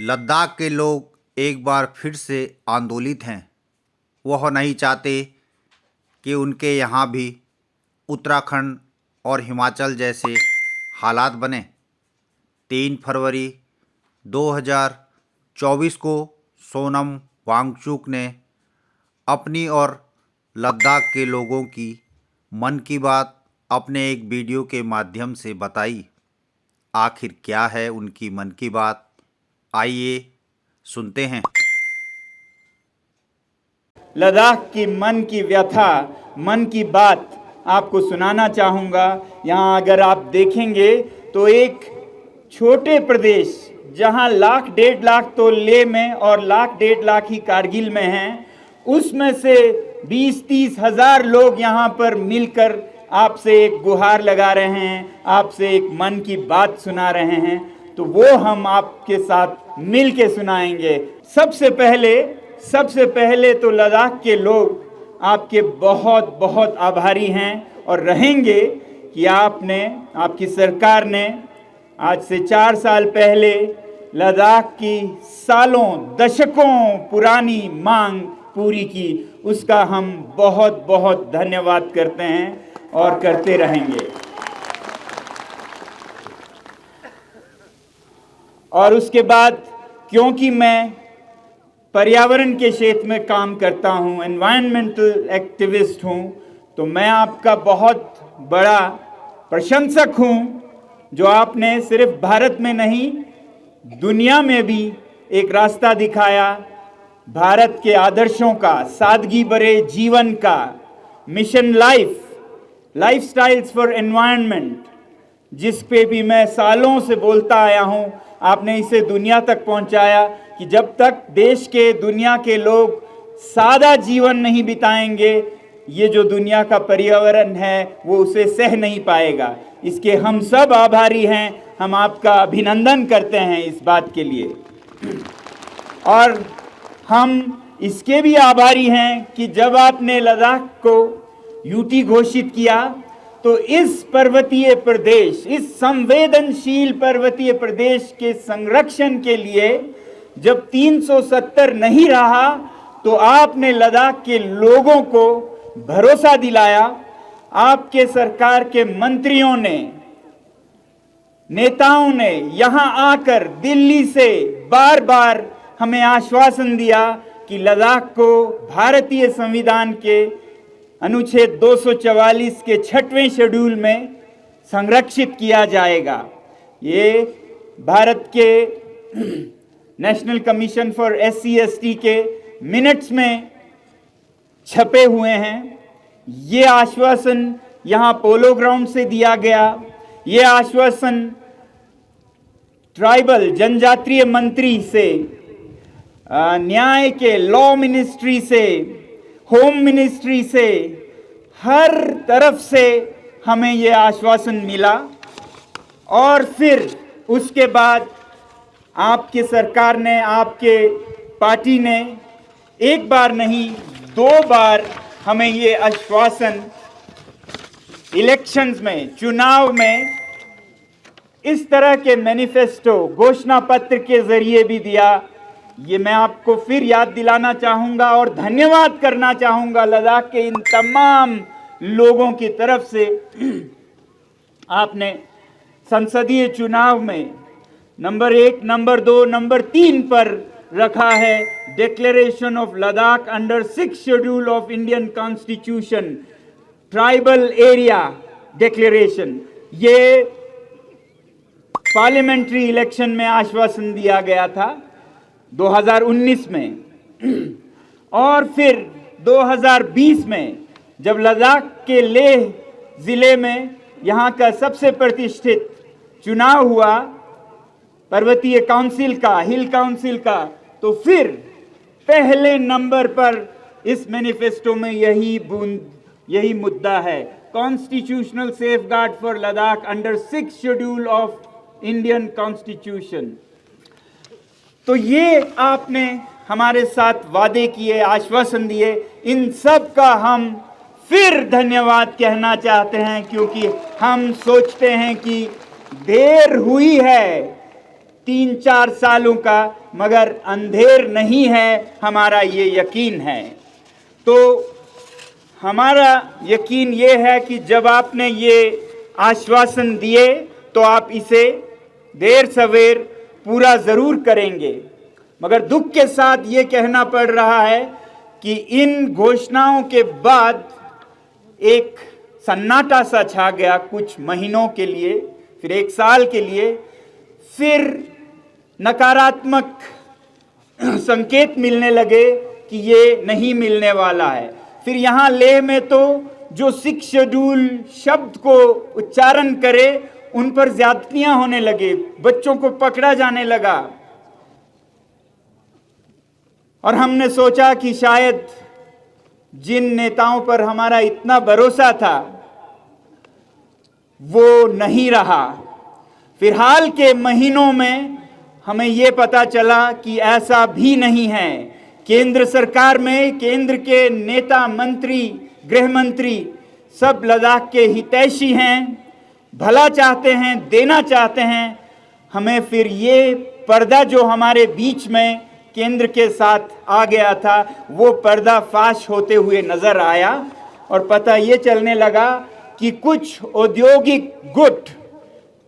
लद्दाख के लोग एक बार फिर से आंदोलित हैं। वह नहीं चाहते कि उनके यहाँ भी उत्तराखंड और हिमाचल जैसे हालात बने। 3 फरवरी 2024 को सोनम वांगचुक ने अपनी और लद्दाख के लोगों की मन की बात अपने एक वीडियो के माध्यम से बताई। आखिर क्या है उनकी मन की बात, आइए सुनते हैं। लद्दाख की मन की व्यथा, मन की बात आपको सुनाना चाहूँगा। यहाँ अगर आप देखेंगे तो एक छोटे प्रदेश जहाँ लाख 1.5 लाख तो लेह में और लाख 1.5 लाख ही कारगिल में हैं, उसमें से 20-30 हज़ार लोग यहाँ पर मिलकर आपसे एक गुहार लगा रहे हैं, आपसे एक मन की बात सुना रहे हैं। तो वो हम आपके साथ मिल के सुनाएंगे। सबसे पहले तो लद्दाख के लोग आपके बहुत बहुत आभारी हैं और रहेंगे कि आपकी सरकार ने आज से 4 साल पहले लद्दाख की सालों दशकों पुरानी मांग पूरी की। उसका हम बहुत बहुत धन्यवाद करते हैं और करते रहेंगे। और उसके बाद क्योंकि मैं पर्यावरण के क्षेत्र में काम करता हूँ, एनवायरमेंटल एक्टिविस्ट हूँ, तो मैं आपका बहुत बड़ा प्रशंसक हूँ जो आपने सिर्फ भारत में नहीं दुनिया में भी एक रास्ता दिखाया। भारत के आदर्शों का, सादगी भरे जीवन का, मिशन लाइफस्टाइल्स फॉर एनवायरनमेंट, जिस पे भी मैं सालों से बोलता आया हूँ, आपने इसे दुनिया तक पहुँचाया कि जब तक देश के, दुनिया के लोग सादा जीवन नहीं बिताएंगे, ये जो दुनिया का पर्यावरण है वो उसे सह नहीं पाएगा। इसके हम सब आभारी हैं। हम आपका अभिनंदन करते हैं इस बात के लिए। और हम इसके भी आभारी हैं कि जब आपने लद्दाख को यूटी घोषित किया तो इस पर्वतीय प्रदेश, इस संवेदनशील पर्वतीय प्रदेश के संरक्षण के लिए जब 370 नहीं रहा तो आपने लद्दाख के लोगों को भरोसा दिलाया। आपके सरकार के मंत्रियों ने, नेताओं ने यहाँ आकर दिल्ली से बार बार हमें आश्वासन दिया कि लद्दाख को भारतीय संविधान के अनुच्छेद 244 के 6वें शेड्यूल में संरक्षित किया जाएगा। ये भारत के नेशनल कमीशन फॉर SC/ST के मिनट्स में छपे हुए हैं। ये आश्वासन यहाँ पोलो ग्राउंड से दिया गया। ये आश्वासन ट्राइबल जनजातीय मंत्री से, न्याय के लॉ मिनिस्ट्री से, होम मिनिस्ट्री से, हर तरफ से हमें ये आश्वासन मिला। और फिर उसके बाद आपकी सरकार ने, आपके पार्टी ने एक बार नहीं 2 बार हमें ये आश्वासन इलेक्शंस में, चुनाव में इस तरह के मैनिफेस्टो, घोषणा पत्र के जरिए भी दिया। ये मैं आपको फिर याद दिलाना चाहूँगा और धन्यवाद करना चाहूँगा लद्दाख के इन तमाम लोगों की तरफ से। आपने संसदीय चुनाव में नंबर 1, नंबर 2, नंबर 3 पर रखा है declaration of Ladakh under 6 schedule of Indian constitution, tribal area declaration. ये पार्लियामेंट्री इलेक्शन में आश्वासन दिया गया था 2019 में। और फिर 2020 में जब लद्दाख के लेह ज़िले में यहाँ का सबसे प्रतिष्ठित चुनाव हुआ पर्वतीय काउंसिल का, हिल काउंसिल का, तो फिर पहले नंबर पर इस मैनिफेस्टो में यही मुद्दा है, constitutional safeguard for Ladakh under 6 schedule of Indian constitution. तो ये आपने हमारे साथ वादे किए, आश्वासन दिए, इन सब का हम फिर धन्यवाद कहना चाहते हैं, क्योंकि हम सोचते हैं कि देर हुई है 3-4 सालों का, मगर अंधेर नहीं है, हमारा ये यकीन है। तो हमारा यकीन ये है कि जब आपने ये आश्वासन दिए तो आप इसे देर सवेर पूरा ज़रूर करेंगे। मगर दुख के साथ ये कहना पड़ रहा है कि इन घोषणाओं के बाद एक सन्नाटा सा छा गया कुछ महीनों के लिए, फिर 1 साल के लिए, फिर नकारात्मक संकेत मिलने लगे कि ये नहीं मिलने वाला है। फिर यहाँ लेह में तो जो 6 शेड्यूल शब्द को उच्चारण करे उन पर ज्यादतियां होने लगे, बच्चों को पकड़ा जाने लगा। और हमने सोचा कि शायद जिन नेताओं पर हमारा इतना भरोसा था वो नहीं रहा। फिर हाल के महीनों में हमें ये पता चला कि ऐसा भी नहीं है। केंद्र सरकार में केंद्र के नेता, मंत्री, गृह मंत्री सब लद्दाख के हितैषी हैं, भला चाहते हैं, देना चाहते हैं। हमें फिर ये पर्दा जो हमारे बीच में केंद्र के साथ आ गया था वो पर्दा फाश होते हुए नजर आया और पता ये चलने लगा कि कुछ औद्योगिक गुट,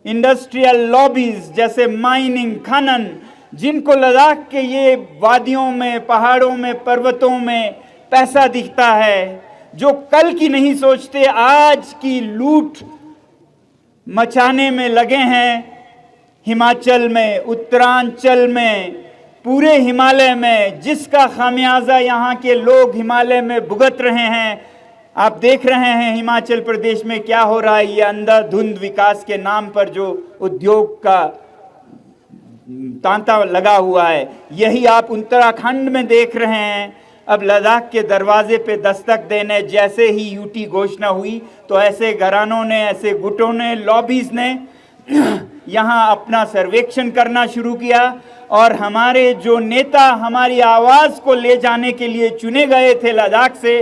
इंडस्ट्रियल लॉबीज जैसे माइनिंग, खनन, जिनको लद्दाख के ये वादियों में, पहाड़ों में, पर्वतों में पैसा दिखता है, जो कल की नहीं सोचते, आज की लूट मचाने में लगे हैं। हिमाचल में, उत्तरांचल में, पूरे हिमालय में, जिसका खामियाजा यहाँ के लोग हिमालय में भुगत रहे हैं। आप देख रहे हैं हिमाचल प्रदेश में क्या हो रहा है। ये अंधाधुंध विकास के नाम पर जो उद्योग का तांता लगा हुआ है, यही आप उत्तराखंड में देख रहे हैं। अब लद्दाख के दरवाजे पे दस्तक देने जैसे ही यूटी घोषणा हुई तो ऐसे घरानों ने, ऐसे गुटों ने, लॉबीज ने यहाँ अपना सर्वेक्षण करना शुरू किया और हमारे जो नेता हमारी आवाज़ को ले जाने के लिए चुने गए थे लद्दाख से,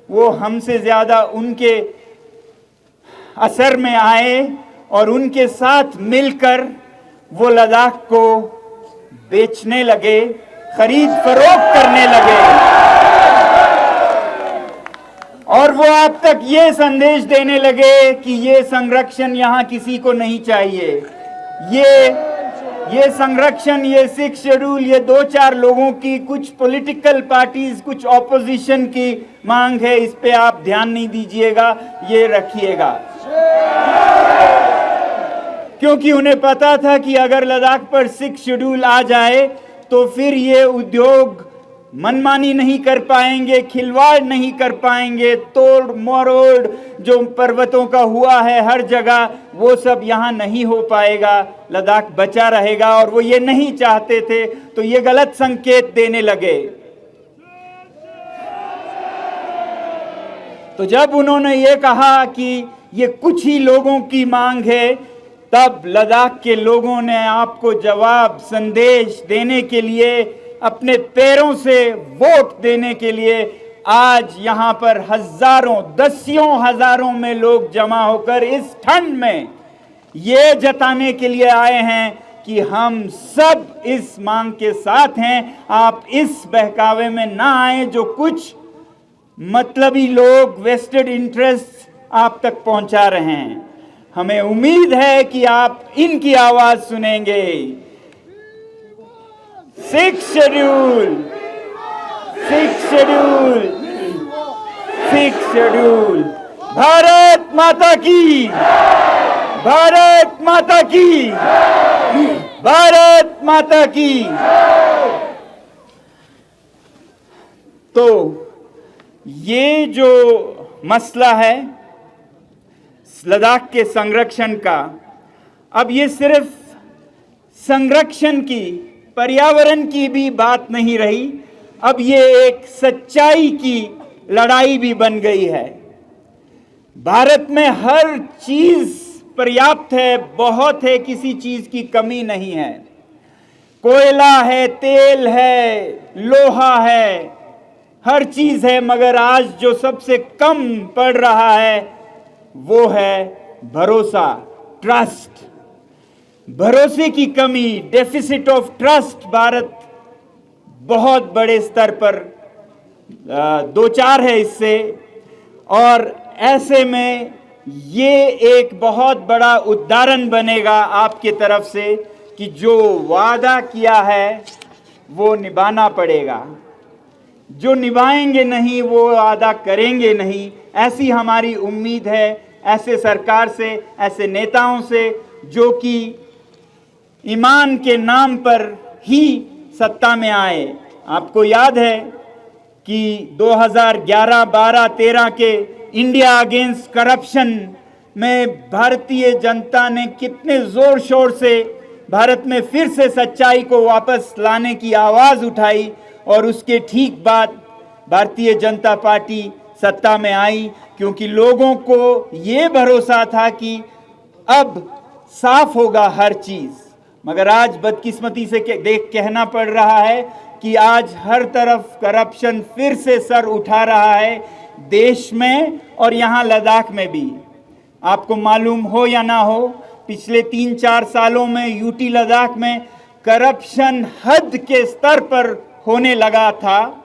वो हमसे ज़्यादा उनके असर में आए और उनके साथ मिलकर वो लद्दाख को बेचने लगे, खरीद फरोख्त करने लगे। और वो आप तक ये संदेश देने लगे कि ये संरक्षण यहाँ किसी को नहीं चाहिए। ये संरक्षण, ये 6 शेड्यूल, ये 2-4 लोगों की, कुछ पॉलिटिकल पार्टीज, कुछ ऑपोजिशन की मांग है, इस पे आप ध्यान नहीं दीजिएगा, ये रखिएगा। क्योंकि उन्हें पता था कि अगर लद्दाख पर 6 शेड्यूल आ जाए तो फिर ये उद्योग मनमानी नहीं कर पाएंगे, खिलवाड़ नहीं कर पाएंगे, तोड़ मरोड़ जो पर्वतों का हुआ है हर जगह, वो सब यहाँ नहीं हो पाएगा, लद्दाख बचा रहेगा। और वो ये नहीं चाहते थे, तो ये गलत संकेत देने लगे। तो जब उन्होंने ये कहा कि ये कुछ ही लोगों की मांग है, तब लद्दाख के लोगों ने आपको जवाब, संदेश देने के लिए, अपने पैरों से वोट देने के लिए आज यहाँ पर हजारों, दसियों हजारों में लोग जमा होकर इस ठंड में ये जताने के लिए आए हैं कि हम सब इस मांग के साथ हैं। आप इस बहकावे में ना आए जो कुछ मतलबी लोग, वेस्टेड इंटरेस्ट आप तक पहुंचा रहे हैं। हमें उम्मीद है कि आप इनकी आवाज सुनेंगे। 6 शेड्यूल, 6 शेड्यूल, 6 शेड्यूल। भारत माता की, भारत माता की, भारत माता की। तो ये जो मसला है लद्दाख के संरक्षण का, अब ये सिर्फ संरक्षण की, पर्यावरण की भी बात नहीं रही, अब ये एक सच्चाई की लड़ाई भी बन गई है। भारत में हर चीज पर्याप्त है, बहुत है, किसी चीज की कमी नहीं है। कोयला है, तेल है, लोहा है, हर चीज है, मगर आज जो सबसे कम पड़ रहा है वो है भरोसा, ट्रस्ट। भरोसे की कमी, डेफिसिट ऑफ ट्रस्ट भारत बहुत बड़े स्तर पर दो चार है इससे। और ऐसे में ये एक बहुत बड़ा उदाहरण बनेगा आपके तरफ से कि जो वादा किया है वो निभाना पड़ेगा, जो निभाएंगे नहीं वो वादा करेंगे नहीं। ऐसी हमारी उम्मीद है ऐसे सरकार से, ऐसे नेताओं से जो कि ईमान के नाम पर ही सत्ता में आए। आपको याद है कि 2011, 12, 13 के इंडिया अगेंस्ट करप्शन में भारतीय जनता ने कितने जोर शोर से भारत में फिर से सच्चाई को वापस लाने की आवाज उठाई, और उसके ठीक बाद भारतीय जनता पार्टी सत्ता में आई, क्योंकि लोगों को ये भरोसा था कि अब साफ होगा हर चीज। मगर आज बदकिस्मती से देख कहना पड़ रहा है कि आज हर तरफ करप्शन फिर से सर उठा रहा है, देश में और यहाँ लद्दाख में भी। आपको मालूम हो या ना हो, पिछले 3-4 सालों में यूटी लद्दाख में करप्शन हद के स्तर पर होने लगा था।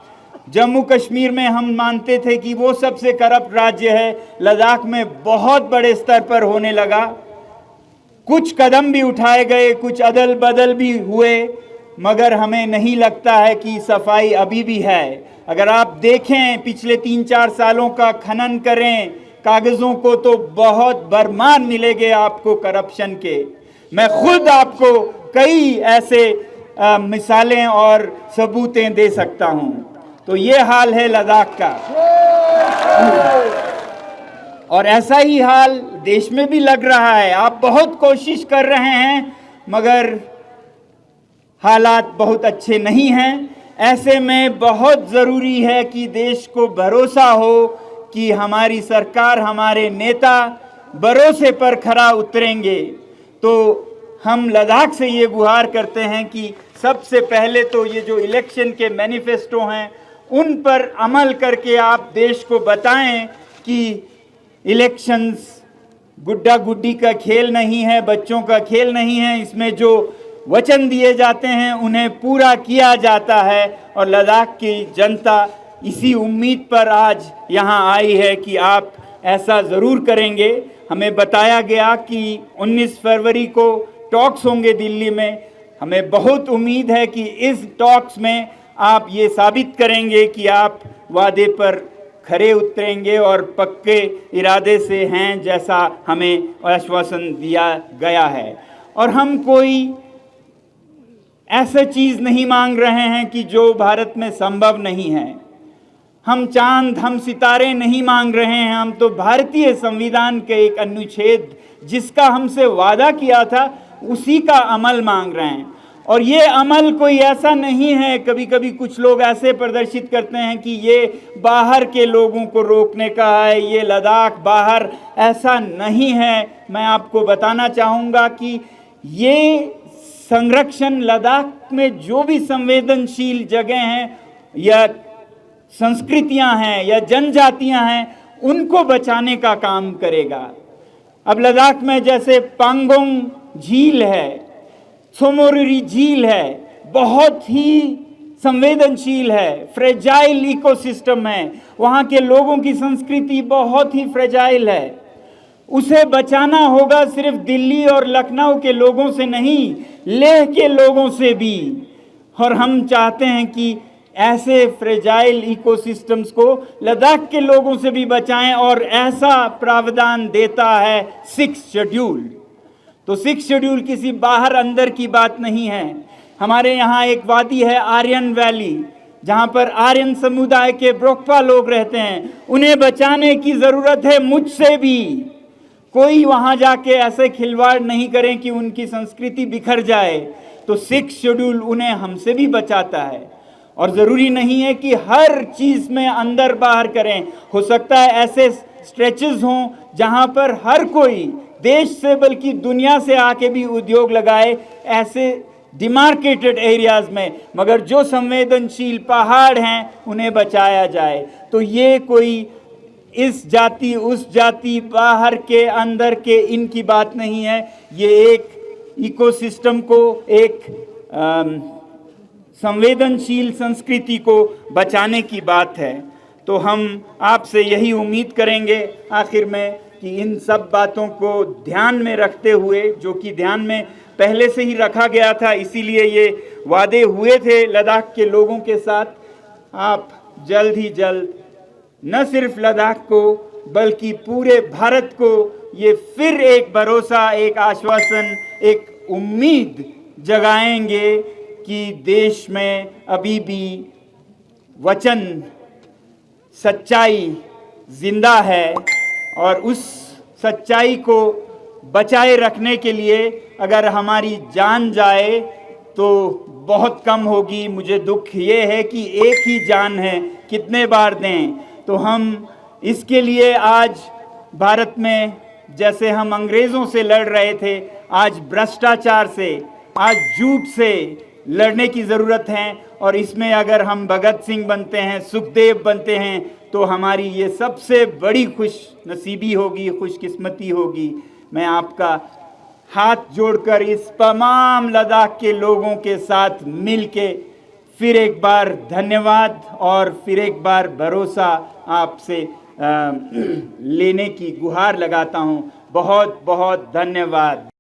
जम्मू कश्मीर में हम मानते थे कि वो सबसे करप्ट राज्य है, लद्दाख में बहुत बड़े स्तर पर होने लगा। कुछ कदम भी उठाए गए, कुछ अदल बदल भी हुए, मगर हमें नहीं लगता है कि सफाई अभी भी है। अगर आप देखें पिछले 3-4 सालों का खनन करें कागजों को, तो बहुत भरमार मिलेंगे आपको करप्शन के। मैं खुद आपको कई ऐसे मिसालें और सबूतें दे सकता हूं। तो ये हाल है लद्दाख का, और ऐसा ही हाल देश में भी लग रहा है। आप बहुत कोशिश कर रहे हैं मगर हालात बहुत अच्छे नहीं हैं। ऐसे में बहुत ज़रूरी है कि देश को भरोसा हो कि हमारी सरकार, हमारे नेता भरोसे पर खरा उतरेंगे। तो हम लद्दाख से ये गुहार करते हैं कि सबसे पहले तो ये जो इलेक्शन के मैनिफेस्टो हैं उन पर अमल करके आप देश को बताएं कि इलेक्शंस गुड्डा गुड्डी का खेल नहीं है, बच्चों का खेल नहीं है। इसमें जो वचन दिए जाते हैं उन्हें पूरा किया जाता है, और लद्दाख की जनता इसी उम्मीद पर आज यहाँ आई है कि आप ऐसा ज़रूर करेंगे। हमें बताया गया कि 19 फरवरी को टॉक्स होंगे दिल्ली में। हमें बहुत उम्मीद है कि इस टॉक्स में आप ये साबित करेंगे कि आप वादे पर खरे उतरेंगे और पक्के इरादे से हैं, जैसा हमें आश्वासन दिया गया है। और हम कोई ऐसा चीज़ नहीं मांग रहे हैं कि जो भारत में संभव नहीं है। हम चांद, हम सितारे नहीं मांग रहे हैं। हम तो भारतीय संविधान के एक अनुच्छेद जिसका हमसे वादा किया था उसी का अमल मांग रहे हैं। और ये अमल कोई ऐसा नहीं है, कभी कभी कुछ लोग ऐसे प्रदर्शित करते हैं कि ये बाहर के लोगों को रोकने का है, ये लद्दाख बाहर, ऐसा नहीं है। मैं आपको बताना चाहूँगा कि ये संरक्षण लद्दाख में जो भी संवेदनशील जगह हैं या संस्कृतियां हैं या जनजातियां हैं उनको बचाने का काम करेगा। अब लद्दाख में जैसे पांगोंग झील है, सोमोरिरी झील है, बहुत ही संवेदनशील है, फ्रेजाइल इकोसिस्टम है, वहाँ के लोगों की संस्कृति बहुत ही फ्रेजाइल है। उसे बचाना होगा सिर्फ दिल्ली और लखनऊ के लोगों से नहीं, लेह के लोगों से भी। और हम चाहते हैं कि ऐसे फ्रेजाइल इकोसिस्टम्स को लद्दाख के लोगों से भी बचाएं, और ऐसा प्रावधान देता है 6th शेड्यूल। तो 6th शेड्यूल किसी बाहर अंदर की बात नहीं है। हमारे यहाँ एक वादी है आर्यन वैली, जहाँ पर आर्यन समुदाय के ब्रोकपा लोग रहते हैं। उन्हें बचाने की ज़रूरत है मुझसे भी। कोई वहाँ जाके ऐसे खिलवाड़ नहीं करें कि उनकी संस्कृति बिखर जाए। तो 6th शेड्यूल उन्हें हमसे भी बचाता है। और ज़रूरी नहीं है कि हर चीज़ में अंदर बाहर करें। हो सकता है ऐसे स्ट्रेचेस हों जहाँ पर हर कोई देश से बल्कि दुनिया से आके भी उद्योग लगाए, ऐसे डिमार्केटेड एरियाज़ में। मगर जो संवेदनशील पहाड़ हैं उन्हें बचाया जाए। तो ये कोई इस जाति उस जाति, बाहर के अंदर के, इनकी बात नहीं है। ये एक इकोसिस्टम को, एक संवेदनशील संस्कृति को बचाने की बात है। तो हम आपसे यही उम्मीद करेंगे आखिर में कि इन सब बातों को ध्यान में रखते हुए, जो कि ध्यान में पहले से ही रखा गया था, इसीलिए ये वादे हुए थे लद्दाख के लोगों के साथ, आप जल्द ही जल्द न सिर्फ लद्दाख को बल्कि पूरे भारत को ये फिर एक भरोसा, एक आश्वासन, एक उम्मीद जगाएंगे कि देश में अभी भी वचन, सच्चाई जिंदा है। और उस सच्चाई को बचाए रखने के लिए अगर हमारी जान जाए तो बहुत कम होगी। मुझे दुख ये है कि एक ही जान है, कितने बार दें। तो हम इसके लिए आज भारत में जैसे हम अंग्रेज़ों से लड़ रहे थे, आज भ्रष्टाचार से, आज झूठ से लड़ने की ज़रूरत है। और इसमें अगर हम भगत सिंह बनते हैं, सुखदेव बनते हैं, तो हमारी ये सबसे बड़ी खुश नसीबी होगी, खुशकिस्मती होगी। मैं आपका हाथ जोड़कर इस तमाम लद्दाख के लोगों के साथ मिलके फिर एक बार धन्यवाद और फिर एक बार भरोसा आपसे लेने की गुहार लगाता हूँ। बहुत बहुत धन्यवाद।